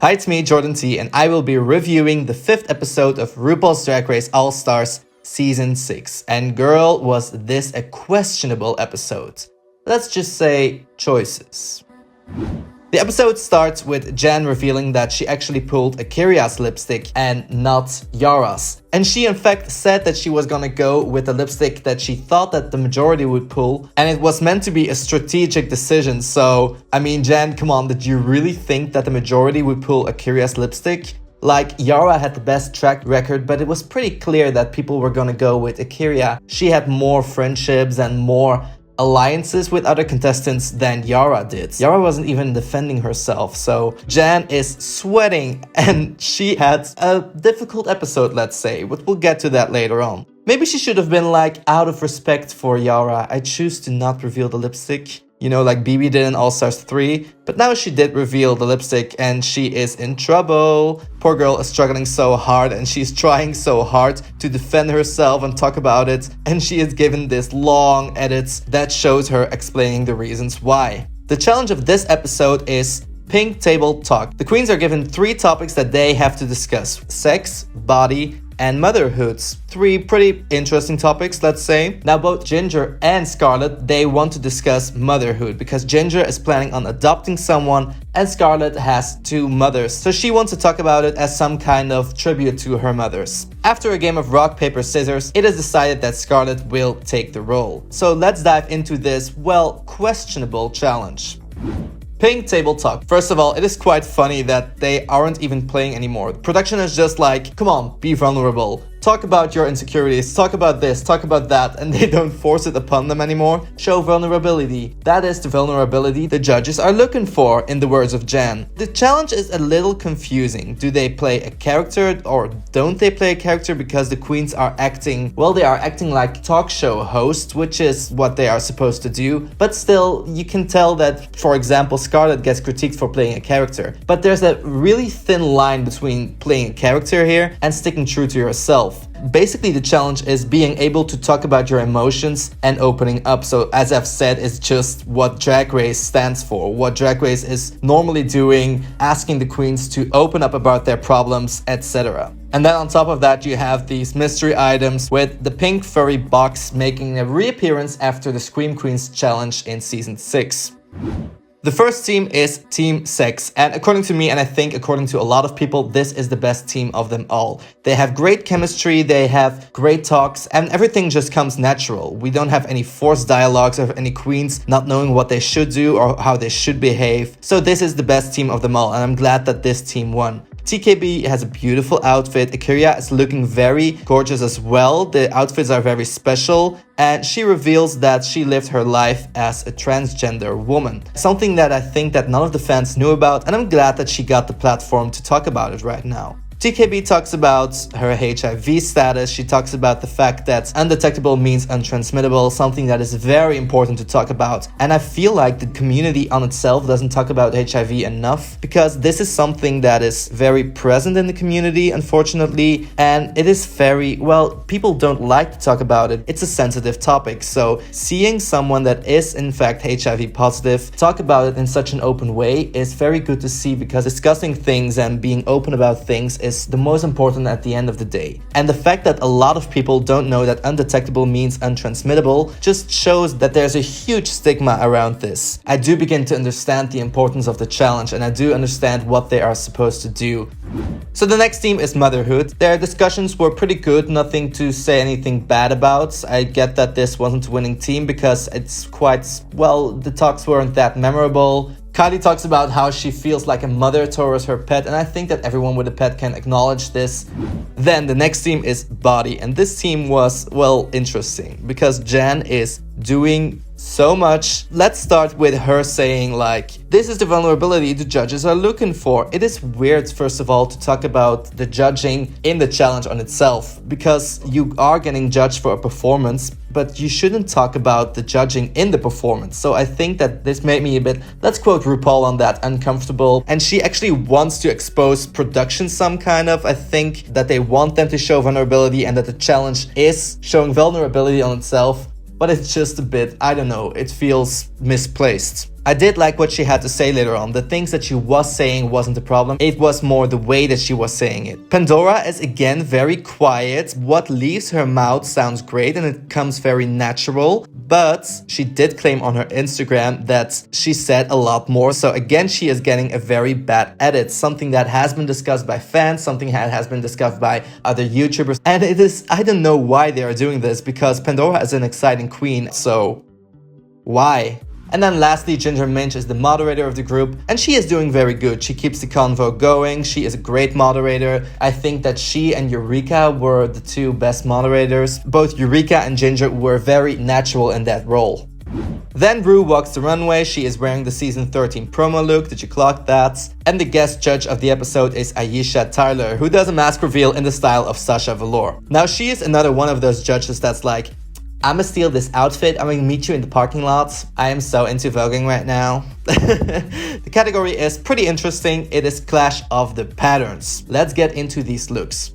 Hi, it's me, Jordan T, and I will be reviewing the 5th episode of RuPaul's Drag Race All-Stars Season 6. And girl, was this a questionable episode. Let's just say choices. The episode starts with Jen revealing that she actually pulled Akeria's lipstick and not Yara's. And she in fact said that she was gonna go with the lipstick that she thought that the majority would pull. And it was meant to be a strategic decision. So, I mean, Jen, come on, did you really think that the majority would pull Akeria's lipstick? Like, Yara had the best track record, but it was pretty clear that people were gonna go with Akeria. She had more friendships and more alliances with other contestants than Yara did. Yara wasn't even defending herself, so Jan is sweating and she had a difficult episode, let's say, but we'll get to that later on. Maybe she should have been like, out of respect for Yara, I choose to not reveal the lipstick. You know, like BB did in All-Stars 3, but now she did reveal the lipstick and she is in trouble. Poor girl is struggling so hard and she's trying so hard to defend herself and talk about it, and she is given this long edit that shows her explaining the reasons why. The challenge of this episode is Pink Table Talk. The queens are given 3 topics that they have to discuss: sex, body, and motherhood. 3 pretty interesting topics, let's say. Now both Ginger and Scarlet, they want to discuss motherhood because Ginger is planning on adopting someone and Scarlet has 2 mothers, so she wants to talk about it as some kind of tribute to her mothers. After a game of rock, paper, scissors, it is decided that Scarlet will take the role. So let's dive into this, well, questionable challenge. Pink Table Talk. First of all, it is quite funny that they aren't even playing anymore. Production is just like, come on, be vulnerable. Talk about your insecurities, talk about this, talk about that, and they don't force it upon them anymore. Show vulnerability. That is the vulnerability the judges are looking for, in the words of Jan. The challenge is a little confusing. Do they play a character or don't they play a character? Because the queens are acting, well, they are acting like talk show hosts, which is what they are supposed to do. But still, you can tell that, for example, Scarlet gets critiqued for playing a character. But there's a really thin line between playing a character here and sticking true to yourself. Basically, the challenge is being able to talk about your emotions and opening up. So as I've said, it's just what Drag Race stands for, what Drag Race is normally doing, asking the queens to open up about their problems, etc. And then on top of that, you have these mystery items with the pink furry box making a reappearance after the Scream Queens challenge in season 6. The first team is Team Sex, and according to me, and I think according to a lot of people, this is the best team of them all. They have great chemistry, they have great talks, and everything just comes natural. We don't have any forced dialogues of any queens not knowing what they should do or how they should behave. So this is the best team of them all, and I'm glad that this team won. TKB has a beautiful outfit. Akeria is looking very gorgeous as well. The outfits are very special. And she reveals that she lived her life as a transgender woman. Something that I think that none of the fans knew about. And I'm glad that she got the platform to talk about it right now. TKB talks about her HIV status. She talks about the fact that undetectable means untransmittable, something that is very important to talk about. And I feel like the community on itself doesn't talk about HIV enough, because this is something that is very present in the community, unfortunately. And it is very, well, people don't like to talk about it. It's a sensitive topic. So seeing someone that is in fact HIV positive talk about it in such an open way is very good to see, because discussing things and being open about things is the most important at the end of the day. And the fact that a lot of people don't know that undetectable means untransmittable just shows that there's a huge stigma around this. I do begin to understand the importance of the challenge, and I do understand what they are supposed to do. So the next team is Motherhood. Their discussions were pretty good, nothing to say anything bad about. I get that this wasn't a winning team because it's quite, well, the talks weren't that memorable. Kylie talks about how she feels like a mother towards her pet, and I think that everyone with a pet can acknowledge this. Then the next team is Body, and this team was, well, interesting because Jan is doing so much. Let's start with her saying like, this is the vulnerability the judges are looking for. It is weird, first of all, to talk about the judging in the challenge on itself, because you are getting judged for a performance, but you shouldn't talk about the judging in the performance. So I think that this made me a bit, let's quote RuPaul on that, uncomfortable. And she actually wants to expose production some kind of. I think that they want them to show vulnerability and that the challenge is showing vulnerability on itself. But it's just a bit, I don't know, it feels misplaced. I did like what she had to say later on. The things that she was saying wasn't the problem. It was more the way that she was saying it. Pandora is again very quiet. What leaves her mouth sounds great and it comes very natural. But she did claim on her Instagram that she said a lot more. So again, she is getting a very bad edit. Something that has been discussed by fans, something that has been discussed by other YouTubers. And it is, I don't know why they are doing this, because Pandora is an exciting queen. So why? And then lastly, Ginger Minj is the moderator of the group, and she is doing very good. She keeps the convo going. She is a great moderator. I think that she and Eureka were the two best moderators. Both Eureka and Ginger were very natural in that role. Then Rue walks the runway. She is wearing the season 13 promo look. Did you clock that? And the guest judge of the episode is Aisha Tyler, who does a mask reveal in the style of Sasha Velour. Now she is another one of those judges that's like, I'ma steal this outfit, I'm gonna meet you in the parking lot. I am so into voguing right now. The category is pretty interesting. It is Clash of the Patterns. Let's get into these looks.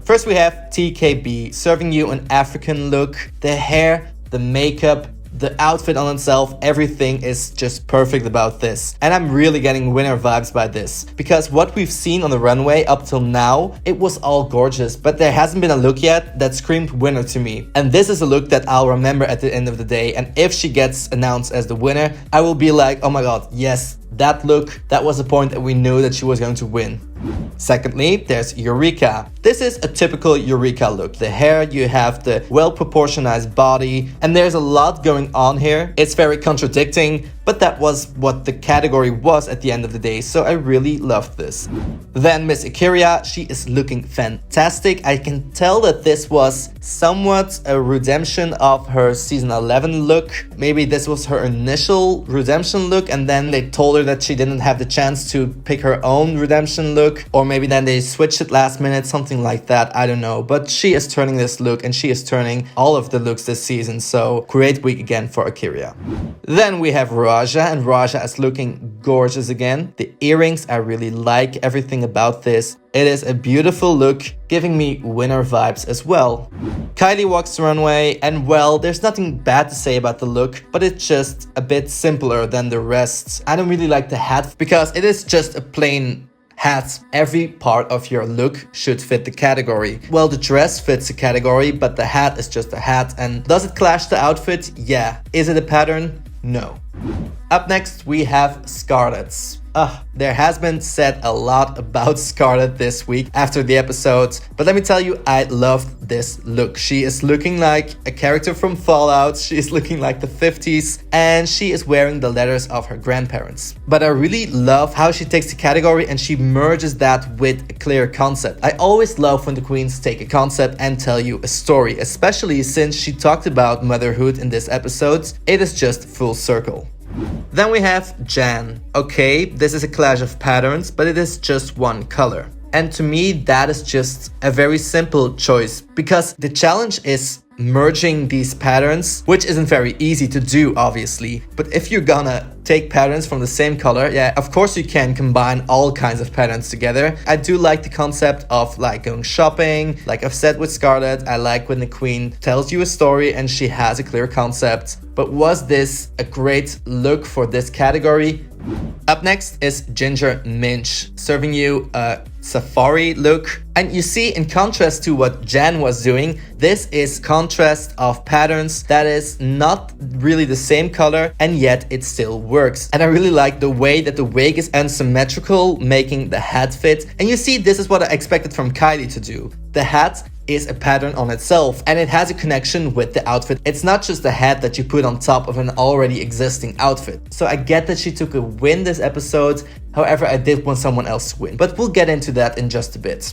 First we have TKB serving you an African look. The hair, the makeup, the outfit on itself, everything is just perfect about this. And I'm really getting winner vibes by this. Because what we've seen on the runway up till now, it was all gorgeous. But there hasn't been a look yet that screamed winner to me. And this is a look that I'll remember at the end of the day. And if she gets announced as the winner, I will be like, oh my god, yes, that look, that was the point that we knew that she was going to win. Secondly, there's Eureka. This is a typical Eureka look. The hair, you have the well-proportionized body, and there's a lot going on here. It's very contradicting, but that was what the category was at the end of the day, so I really loved this. Then Miss Akeria, she is looking fantastic. I can tell that this was somewhat a redemption of her season 11 look. Maybe this was her initial redemption look, and then they told her that she didn't have the chance to pick her own redemption look. Or maybe then they switched it last minute, something like that, I don't know. But she is turning this look, and she is turning all of the looks this season, so great week again for Akeria. Then we have Raja, and Raja is looking gorgeous again. The earrings, I really like everything about this. It is a beautiful look, giving me winner vibes as well. Kylie walks the runway, and well, there's nothing bad to say about the look, but it's just a bit simpler than the rest. I don't really like the hat, because it is just a plain hat. Every part of your look should fit the category. Well, the dress fits the category, but the hat is just a hat. And does it clash the outfit? Yeah. Is it a pattern? No. Up next, we have Scarlet. There has been said a lot about Scarlet this week after the episode, but let me tell you, I loved this look. She is looking like a character from Fallout, she is looking like the 50s, and she is wearing the letters of her grandparents. But I really love how she takes the category and she merges that with a clear concept. I always love when the queens take a concept and tell you a story, especially since she talked about motherhood in this episode. It is just full circle. Then we have Jan. Okay, this is a clash of patterns, but it is just one color. And to me, that is just a very simple choice, because the challenge is merging these patterns, which isn't very easy to do, obviously. But if you're gonna take patterns from the same color, yeah, of course you can combine all kinds of patterns together. I do like the concept of like going shopping. Like I've said with Scarlet, I like when the queen tells you a story and she has a clear concept. But was this a great look for this category? Up next is Ginger Minj, serving you a safari look. And you see, in contrast to what Jan was doing, this is contrast of patterns that is not really the same color, and yet it still works. And I really like the way that the wig is unsymmetrical, making the hat fit. And you see, this is what I expected from Kylie to do. The hat is a pattern on itself, and it has a connection with the outfit. It's not just a hat that you put on top of an already existing outfit. So I get that she took a win this episode. However, I did want someone else to win, but we'll get into that in just a bit.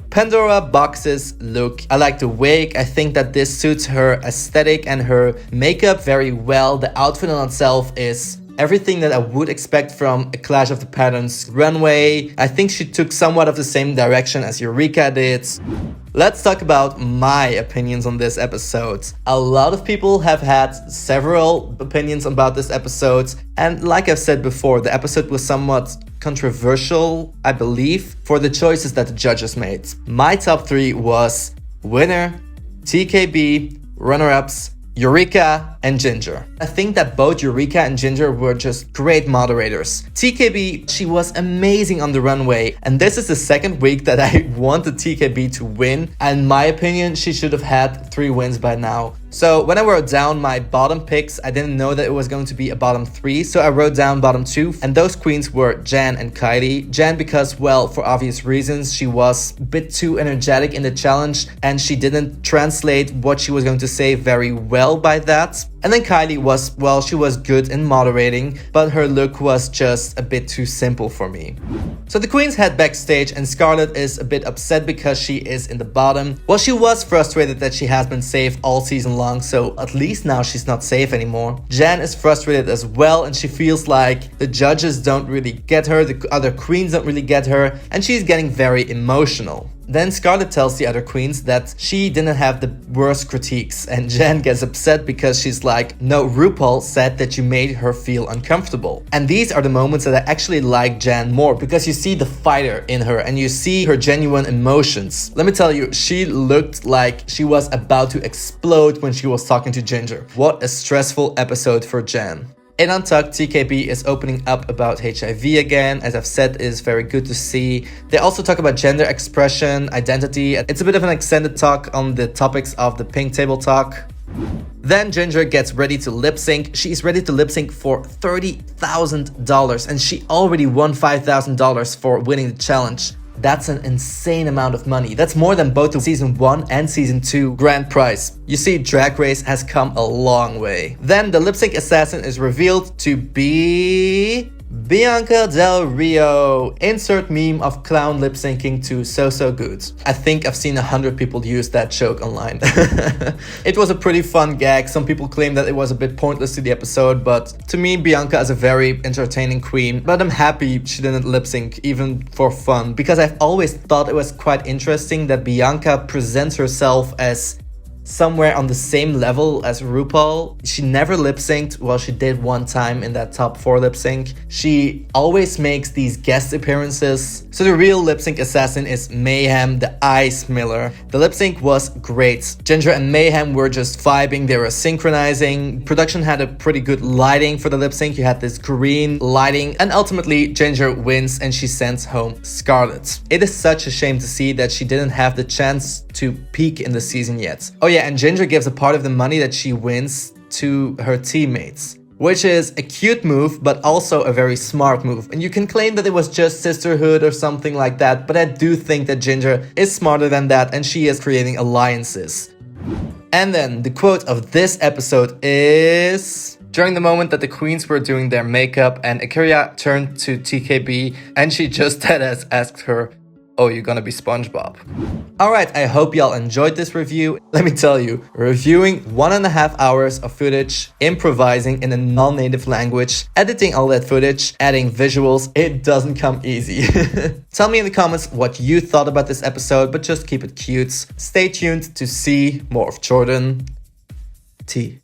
Pandora Boxx's look. I like the wig. I think that this suits her aesthetic and her makeup very well. The outfit on itself is everything that I would expect from a Clash of the Patterns runway. I think she took somewhat of the same direction as Eureka did. Let's talk about my opinions on this episode. A lot of people have had several opinions about this episode, and like I've said before, the episode was somewhat controversial, I believe, for the choices that the judges made. My top 3 was winner, TKB, runner-ups, Eureka and Ginger. I think that both Eureka and Ginger were just great moderators. TKB, she was amazing on the runway, and this is the second week that I wanted TKB to win, and in my opinion, she should have had 3 wins by now. So when I wrote down my bottom picks, I didn't know that it was going to be a bottom 3, so I wrote down bottom 2, and those queens were Jan and Kylie. Jan because, well, for obvious reasons, she was a bit too energetic in the challenge, and she didn't translate what she was going to say very well by that. And then Kylie was, well, she was good in moderating, but her look was just a bit too simple for me. So the queens head backstage, and Scarlet is a bit upset because she is in the bottom. Well, she was frustrated that she has been safe all season long, so at least now she's not safe anymore. Jan is frustrated as well, and she feels like the judges don't really get her, the other queens don't really get her, and she's getting very emotional. Then Scarlet tells the other queens that she didn't have the worst critiques, and Jan gets upset because she's like, no, RuPaul said that you made her feel uncomfortable. And these are the moments that I actually like Jan more, because you see the fighter in her and you see her genuine emotions. Let me tell you, she looked like she was about to explode when she was talking to Ginger. What a stressful episode for Jan. In Untucked, TKB is opening up about HIV again. As I've said, it is very good to see. They also talk about gender expression, identity. It's a bit of an extended talk on the topics of the pink table talk. Then Ginger gets ready to lip sync. She's ready to lip sync for $30,000, and she already won $5,000 for winning the challenge. That's an insane amount of money. That's more than both the season 1 and season 2 grand prize. You see, Drag Race has come a long way. Then the lip sync assassin is revealed to be Bianca Del Rio. Insert meme of clown lip syncing to So Good. I think I've seen 100 people use that joke online. It was a pretty fun gag. Some people claim that it was a bit pointless to the episode, but to me, Bianca is a very entertaining queen. But I'm happy she didn't lip sync, even for fun, because I've always thought it was quite interesting that Bianca presents herself as somewhere on the same level as RuPaul. She never lip synced. Well, she did one time in that top 4 lip sync. She always makes these guest appearances. So the real lip sync assassin is Mayhem, the Ice Miller. The lip sync was great. Ginger and Mayhem were just vibing. They were synchronizing. Production had a pretty good lighting for the lip sync. You had this green lighting, and ultimately Ginger wins and she sends home Scarlet. It is such a shame to see that she didn't have the chance to peak in the season yet. Oh yeah, and Ginger gives a part of the money that she wins to her teammates, which is a cute move, but also a very smart move. And you can claim that it was just sisterhood or something like that, but I do think that Ginger is smarter than that, and she is creating alliances. And then the quote of this episode is: during the moment that the queens were doing their makeup and Akeria turned to TKB and she just deadass asked her, "Oh, you're gonna be SpongeBob." Alright, I hope y'all enjoyed this review. Let me tell you, reviewing 1.5 hours of footage, improvising in a non-native language, editing all that footage, adding visuals, it doesn't come easy. Tell me in the comments what you thought about this episode, but just keep it cute. Stay tuned to see more of Jordan T.